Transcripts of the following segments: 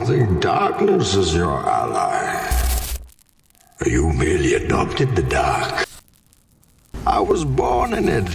think darkness is your ally. You merely adopted the dark. I was born in it.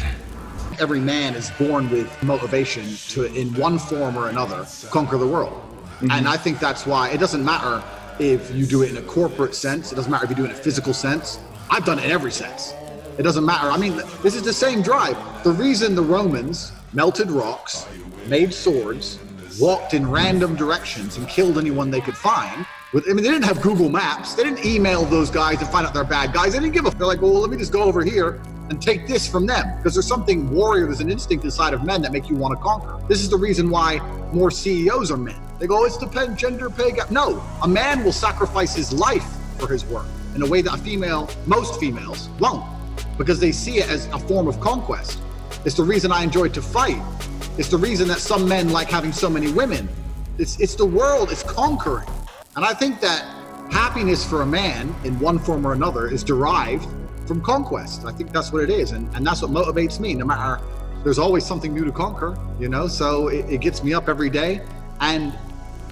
Every man is born with motivation to, in one form or another, conquer the world. Mm-hmm. And I think that's why it doesn't matter if you do it in a corporate sense. It doesn't matter if you do it in a physical sense. I've done it in every sense. It doesn't matter. I mean, this is the same drive. The reason the Romans melted rocks, made swords, walked in random directions and killed anyone they could find. They didn't have Google Maps. They didn't email those guys and find out they're bad guys. They didn't give a. They're like, well, let me just go over here and take this from them. Because there's something warrior, there's an instinct inside of men that make you want to conquer. This is the reason why more CEOs are men. They go, it's the gender pay gap. No, a man will sacrifice his life for his work in a way that most females won't, because they see it as a form of conquest. It's the reason I enjoy to fight. It's the reason that some men like having so many women. It's the world, it's conquering. And I think that happiness for a man in one form or another is derived from conquest. I think that's what it is. And that's what motivates me, no matter, there's always something new to conquer, so it gets me up every day. And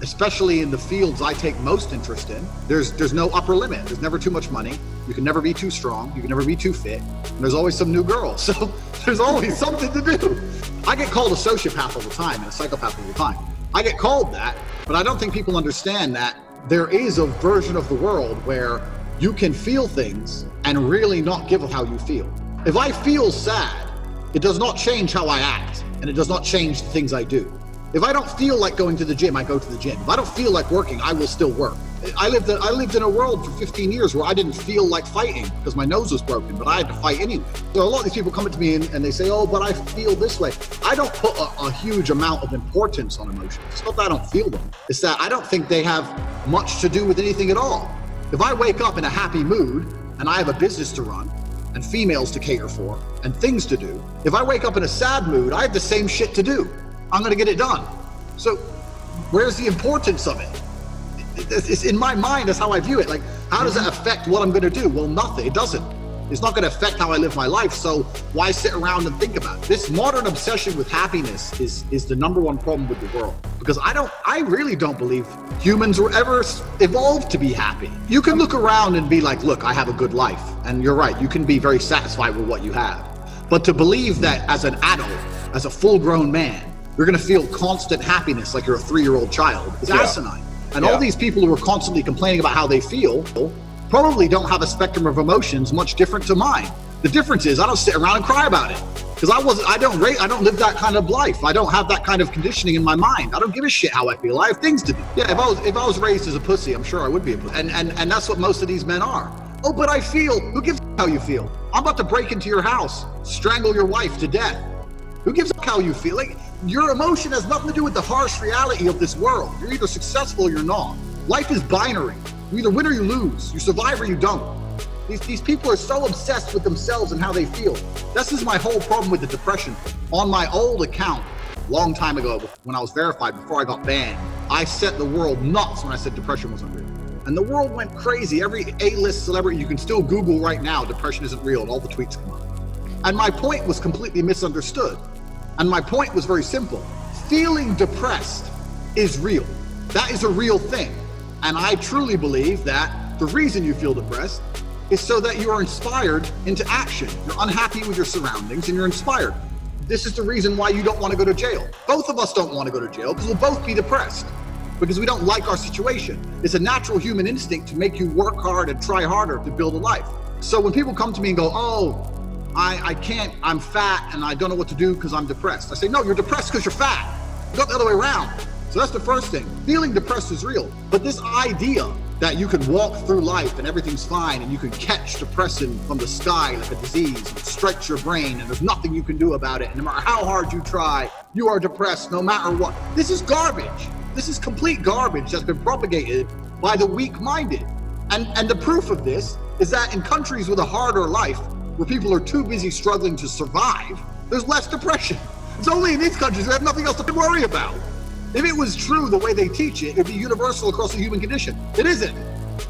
especially in the fields I take most interest in, there's no upper limit. There's never too much money. You can never be too strong. You can never be too fit. And there's always some new girl. So there's always something to do. I get called a sociopath all the time and a psychopath all the time. I get called that, but I don't think people understand that there is a version of the world where you can feel things and really not give a how you feel. If I feel sad, it does not change how I act, and it does not change the things I do. If I don't feel like going to the gym, I go to the gym. If I don't feel like working, I will still work. I lived in a world for 15 years where I didn't feel like fighting because my nose was broken, but I had to fight anyway. So a lot of these people come up to me and they say, oh, but I feel this way. I don't put a huge amount of importance on emotions. It's not that I don't feel them. It's that I don't think they have much to do with anything at all. If I wake up in a happy mood and I have a business to run and females to cater for and things to do, if I wake up in a sad mood, I have the same shit to do. I'm going to get it done. So where's the importance of it? It's in my mind, that's how I view it. Like, how does that affect what I'm going to do? Well, nothing. It doesn't. It's not going to affect how I live my life. So why sit around and think about it? This modern obsession with happiness is the number one problem with the world. Because I really don't believe humans were ever evolved to be happy. You can look around and be like, look, I have a good life. And you're right. You can be very satisfied with what you have. But to believe that as an adult, as a full-grown man, you're going to feel constant happiness like you're a 3-year-old child is asinine. And all these people who are constantly complaining about how they feel probably don't have a spectrum of emotions much different to mine. The difference is I don't sit around and cry about it because I don't live that kind of life. I don't have that kind of conditioning in my mind. I don't give a shit how I feel. I have things to do. Yeah, if I was raised as a pussy, I'm sure I would be a pussy. And that's what most of these men are. Oh, but I feel. Who gives a how you feel? I'm about to break into your house, strangle your wife to death. Who gives a how you feel? Like, your emotion has nothing to do with the harsh reality of this world. You're either successful or you're not. Life is binary. You either win or you lose. You survive or you don't. These people are so obsessed with themselves and how they feel. This is my whole problem with the depression. On my old account, long time ago, when I was verified, before I got banned, I set the world nuts when I said depression wasn't real. And the world went crazy. Every A-list celebrity, you can still Google right now, depression isn't real, and all the tweets come up. And my point was completely misunderstood. And my point was very simple. Feeling depressed is real. That is a real thing. And I truly believe that the reason you feel depressed is so that you are inspired into action. You're unhappy with your surroundings and you're inspired. This is the reason why you don't want to go to jail. Both of us don't want to go to jail because we'll both be depressed because we don't like our situation. It's a natural human instinct to make you work hard and try harder to build a life. So when people come to me and go, oh, I can't, I'm fat and I don't know what to do because I'm depressed. I say, no, you're depressed because you're fat. Not the other way around. So that's the first thing. Feeling depressed is real. But this idea that you can walk through life and everything's fine and you can catch depression from the sky like a disease and stretch your brain and there's nothing you can do about it. And no matter how hard you try, you are depressed no matter what. This is garbage. This is complete garbage that's been propagated by the weak-minded. And the proof of this is that in countries with a harder life, where people are too busy struggling to survive, there's less depression. It's only in these countries that have nothing else to worry about. If it was true the way they teach it, it'd be universal across the human condition. It isn't.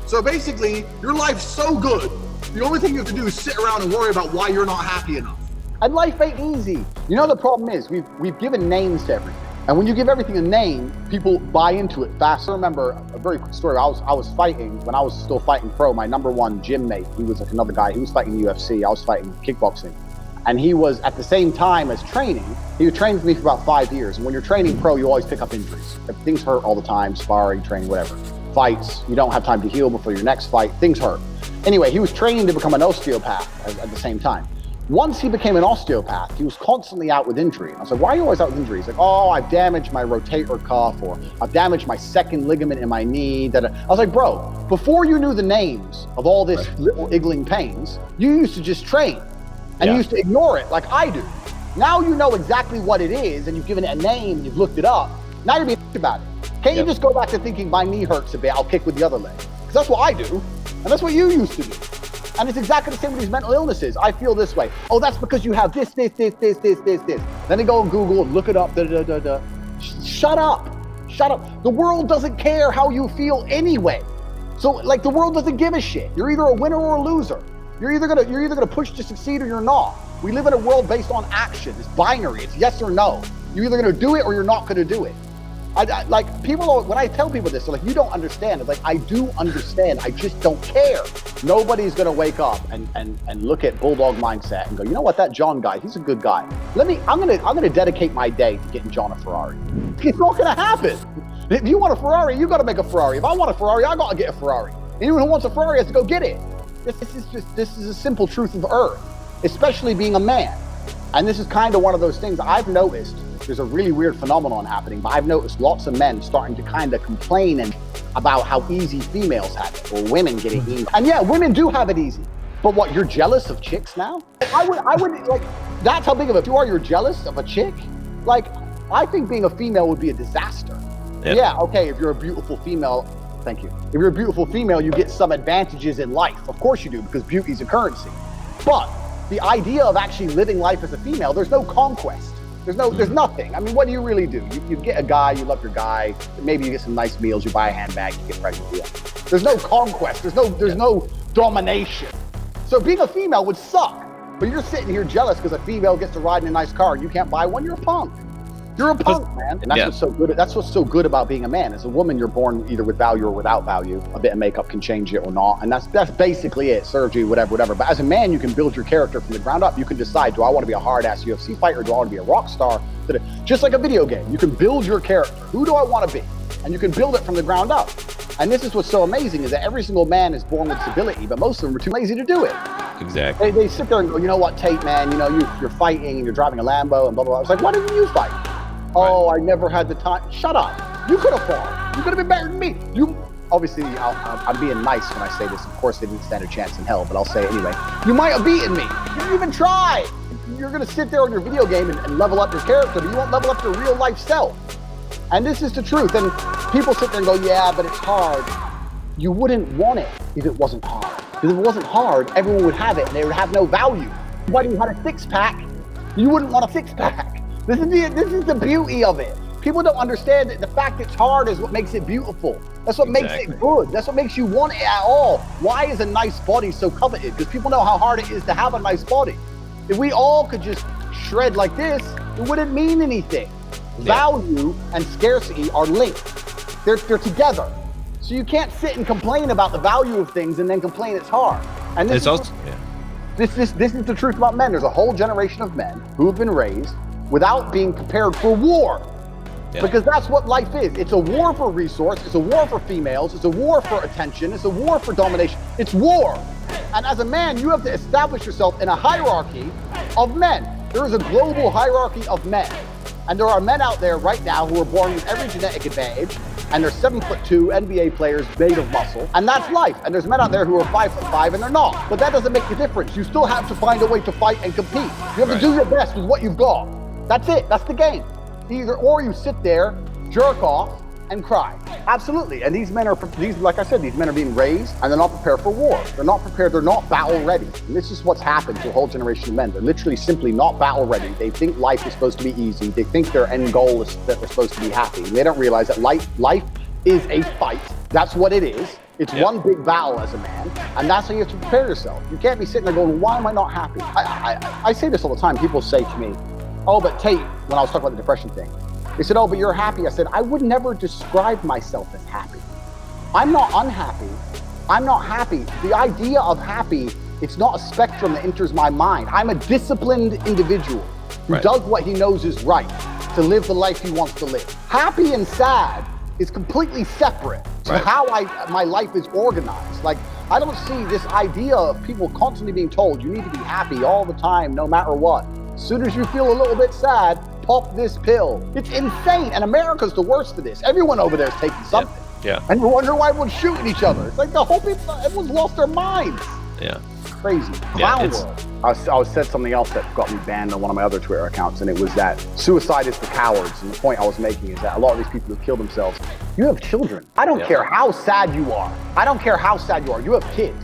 So basically, your life's so good, the only thing you have to do is sit around and worry about why you're not happy enough. And life ain't easy. You know, the problem is we've given names to everything. And when you give everything a name, people buy into it fast. I remember a very quick story. I was fighting when I was still fighting pro. My number one gym mate, he was like another guy. He was fighting UFC. I was fighting kickboxing. And he was at the same time as training. He was training with me for about 5 years. And when you're training pro, you always pick up injuries. Things hurt all the time, sparring, training, whatever. Fights, you don't have time to heal before your next fight. Things hurt. Anyway, he was training to become an osteopath at the same time. Once he became an osteopath, he was constantly out with injury. And I was like, why are you always out with injury? He's like, oh, I've damaged my rotator cuff, or I've damaged my second ligament in my knee. I was like, bro, before you knew the names of all this little iggling pains, you used to just train. And you used to ignore it like I do. Now you know exactly what it is, and you've given it a name, you've looked it up. Now you're being about it. Can't you just go back to thinking my knee hurts a bit, I'll kick with the other leg? Because that's what I do, and that's what you used to do. And it's exactly the same with these mental illnesses. I feel this way. Oh, that's because you have this. Then they go on Google and look it up. Shut up. Shut up. The world doesn't care how you feel anyway. So like the world doesn't give a shit. You're either a winner or a loser. You're either gonna push to succeed or you're not. We live in a world based on action. It's binary. It's yes or no. You're either gonna do it or you're not gonna do it. Like people, when I tell people this, they're like, you don't understand. It's like, I do understand. I just don't care. Nobody's gonna wake up and look at Bulldog Mindset and go, you know what, that John guy, he's a good guy. I'm gonna dedicate my day to getting John a Ferrari. It's not gonna happen. If you want a Ferrari, you gotta make a Ferrari. If I want a Ferrari, I gotta get a Ferrari. Anyone who wants a Ferrari has to go get it. This is a simple truth of Earth, especially being a man. And this is kind of one of those things I've noticed. There's a really weird phenomenon happening, but I've noticed lots of men starting to kind of complain about how easy females have it, or women get it easy. And yeah, women do have it easy. But what, you're jealous of chicks now? I would like, that's how big of a, you are, you're jealous of a chick? Like, I think being a female would be a disaster. Yep. Yeah, okay, if you're a beautiful female, thank you. If you're a beautiful female, you get some advantages in life. Of course you do, because beauty's a currency. But the idea of actually living life as a female, there's no conquest. There's nothing. I mean, what do you really do? You get a guy, you love your guy, maybe you get some nice meals, you buy a handbag, you get pregnant. Yeah. There's no conquest, there's no domination. So being a female would suck, but you're sitting here jealous because a female gets to ride in a nice car and you can't buy one, you're a punk. You're a punk, man. And that's what's so good about being a man. As a woman, you're born either with value or without value. A bit of makeup can change it or not. And that's basically it. Surgery, whatever. But as a man, you can build your character from the ground up. You can decide, do I want to be a hard-ass UFC fighter? Do I want to be a rock star? Just like a video game, you can build your character. Who do I want to be? And you can build it from the ground up. And this is what's so amazing, is that every single man is born with stability, but most of them are too lazy to do it. Exactly. They sit there and go, you know what, Tate, man, you know, you're fighting and you're driving a Lambo and blah, blah, blah. I was like, why didn't you fight? Oh, I never had the time. Shut up. You could have fought. You could have been better than me. Obviously, I'm being nice when I say this. Of course, they didn't stand a chance in hell, but I'll say it anyway. You might have beaten me. You didn't even try. You're going to sit there on your video game and level up your character, but you won't level up your real life self. And this is the truth. And people sit there and go, yeah, but it's hard. You wouldn't want it if it wasn't hard. Because if it wasn't hard, everyone would have it and they would have no value. But if you had a six-pack, you wouldn't want a six-pack. This is the beauty of it. People don't understand that the fact it's hard is what makes it beautiful. That's what makes it good. That's what makes you want it at all. Why is a nice body so coveted? Because people know how hard it is to have a nice body. If we all could just shred like this, it wouldn't mean anything. Value and scarcity are linked. They're together. So you can't sit and complain about the value of things and then complain it's hard. And this is the truth about men. There's a whole generation of men who have been raised without being prepared for war. Yeah. Because that's what life is. It's a war for resource, it's a war for females, it's a war for attention, it's a war for domination. It's war. And as a man, you have to establish yourself in a hierarchy of men. There is a global hierarchy of men. And there are men out there right now who are born with every genetic advantage, and they're 7'2" NBA players made of muscle, and that's life. And there's men out there who are 5'5" and they're not. But that doesn't make a difference. You still have to find a way to fight and compete. You have to do your best with what you've got. That's it. That's the game. Or you sit there, jerk off, and cry. Absolutely. And these men are, like I said, these men are being raised and they're not prepared for war. They're not prepared. They're not battle ready. And this is what's happened to a whole generation of men. They're literally simply not battle ready. They think life is supposed to be easy. They think their end goal is that they're supposed to be happy. And they don't realize that life is a fight. That's what it is. It's one big battle as a man, and that's how you have to prepare yourself. You can't be sitting there going, why am I not happy? I say this all the time. People say to me, oh, but Tate, when I was talking about the depression thing, They said, oh, but you're happy. I said, I would never describe myself as happy. I'm not unhappy. I'm not happy. The idea of happy, it's not a spectrum that enters my mind. I'm a disciplined individual who does what he knows is right to live the life he wants to live. Happy and sad is completely separate to how my life is organized. Like, I don't see this idea of people constantly being told you need to be happy all the time, no matter what. As soon as you feel a little bit sad, pop this pill. It's insane, and America's the worst for this. Everyone over there is taking something. Yeah. And you wonder why everyone's shooting each other. It's like the whole people, everyone's lost their minds. Yeah. Crazy. Clown world. I said something else that got me banned on one of my other Twitter accounts, and it was that suicide is for cowards. And the point I was making is that a lot of these people who kill themselves, you have children. I don't care how sad you are. I don't care how sad you are. You have kids.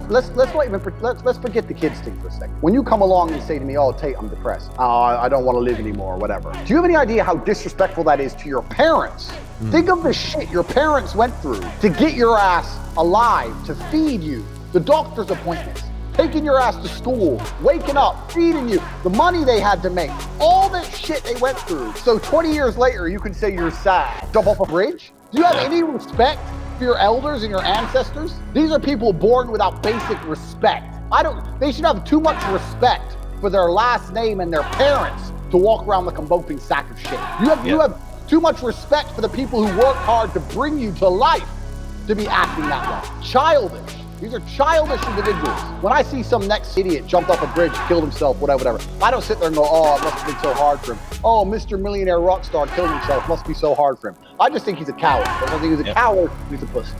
Let's forget the kids thing for a second. When you come along and say to me, oh, Tate, I'm depressed. I don't want to live anymore, or whatever. Do you have any idea how disrespectful that is to your parents? Think of the shit your parents went through to get your ass alive, to feed you, the doctor's appointments, taking your ass to school, waking up, feeding you, the money they had to make, all that shit they went through. So 20 years later, you can say you're sad. Jump off a bridge? Do you have any respect for your elders and your ancestors? These are people born without basic respect. They should have too much respect for their last name and their parents to walk around like a moping sack of shit. You have too much respect for the people who work hard to bring you to life to be acting that way. Childish. These are childish individuals. When I see some next idiot jumped off a bridge, killed himself, whatever, I don't sit there and go, oh, it must have been so hard for him. Oh, Mr. Millionaire rock star killed himself, must be so hard for him. I just think he's a coward. I think he's a coward, he's a pussy.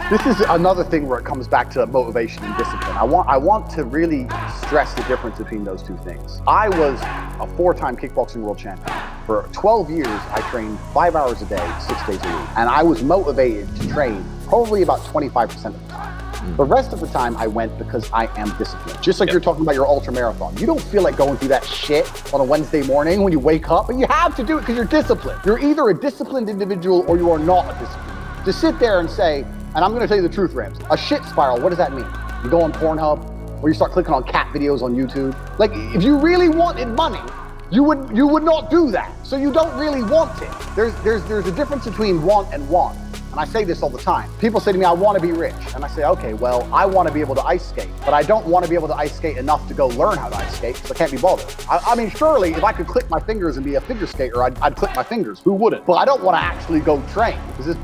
This is another thing where it comes back to motivation and discipline. I want to really stress the difference between those two things. I was a 4-time kickboxing world champion. For 12 years, I trained 5 hours a day, 6 days a week. And I was motivated to train probably about 25% of the time. The rest of the time I went because I am disciplined. Just like you're talking about your ultra marathon. You don't feel like going through that shit on a Wednesday morning when you wake up, but you have to do it because you're disciplined. You're either a disciplined individual or you are not a disciplined. To sit there and say, and I'm gonna tell you the truth, Rams, a shit spiral, what does that mean? You go on Pornhub or you start clicking on cat videos on YouTube. Like, if you really wanted money, you would not do that. So you don't really want it. There's a difference between want and want. And I say this all the time. People say to me, I want to be rich. And I say, okay, well, I want to be able to ice skate, but I don't want to be able to ice skate enough to go learn how to ice skate because I can't be bothered. I mean, surely if I could click my fingers and be a figure skater, I'd click my fingers. Who wouldn't? But I don't want to actually go train because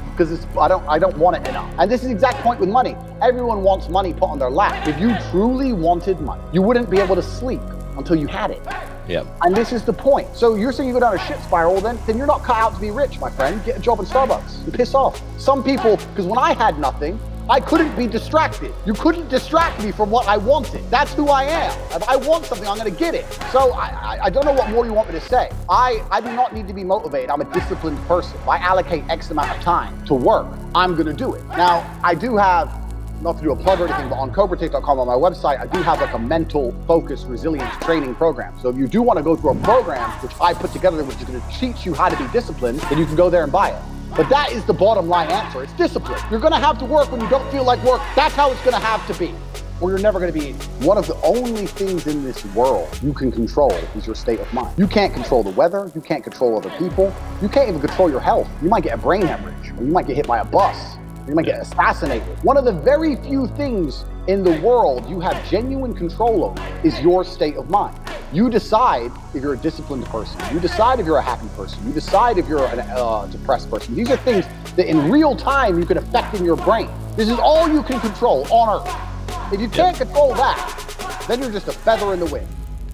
I don't want it enough. And this is the exact point with money. Everyone wants money put on their lap. If you truly wanted money, you wouldn't be able to sleep until you had it. Yeah. And this is the point. So you're saying you go down a shit spiral, then you're not cut out to be rich, my friend. Get a job in Starbucks and piss off. Some people, because when I had nothing, I couldn't be distracted. You couldn't distract me from what I wanted. That's who I am. If I want something, I'm gonna get it. So I don't know what more you want me to say. I do not need to be motivated. I'm a disciplined person. If I allocate X amount of time to work, I'm gonna do it. Now, I do have, not to do a plug or anything, but on CobraTake.com on my website, I do have like a mental focus resilience training program. So if you do want to go through a program, which I put together, which is going to teach you how to be disciplined, then you can go there and buy it. But that is the bottom line answer. It's discipline. You're going to have to work when you don't feel like work. That's how it's going to have to be, or you're never going to be eating. One of the only things in this world you can control is your state of mind. You can't control the weather. You can't control other people. You can't even control your health. You might get a brain hemorrhage, or you might get hit by a bus. You might get assassinated. One of the very few things in the world you have genuine control over is your state of mind. You decide if you're a disciplined person. You decide if you're a happy person. You decide if you're a depressed person. These are things that in real time you can affect in your brain. This is all you can control on Earth. If you can't control that, then you're just a feather in the wind.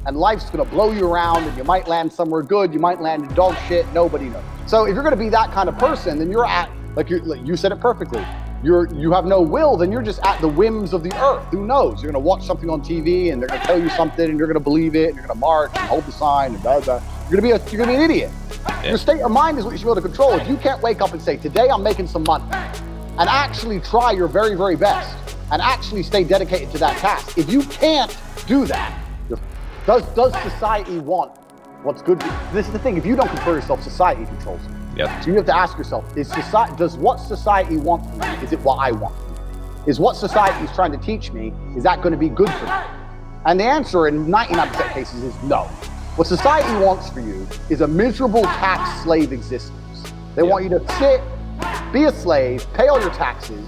And life's gonna blow you around and you might land somewhere good, you might land in dog shit, nobody knows. So if you're gonna be that kind of person, then you're at, like you said it perfectly, you have no will, then you're just at the whims of the earth. Who knows? You're gonna watch something on TV and they're gonna tell you something and you're gonna believe it and you're gonna march and hold the sign and blah, blah. You're gonna be an idiot. Yeah. Your state of mind is what you should be able to control. If you can't wake up and say, today I'm making some money, and actually try your very, very best and actually stay dedicated to that task. If you can't do that, does society want what's good? This is the thing, if you don't control yourself, society controls you. Yep. So you have to ask yourself, does what society want from me, is it what I want from me? Is what society is trying to teach me, is that going to be good for me? And the answer in 99% of cases is no. What society wants for you is a miserable tax slave existence. They want you to sit, be a slave, pay all your taxes,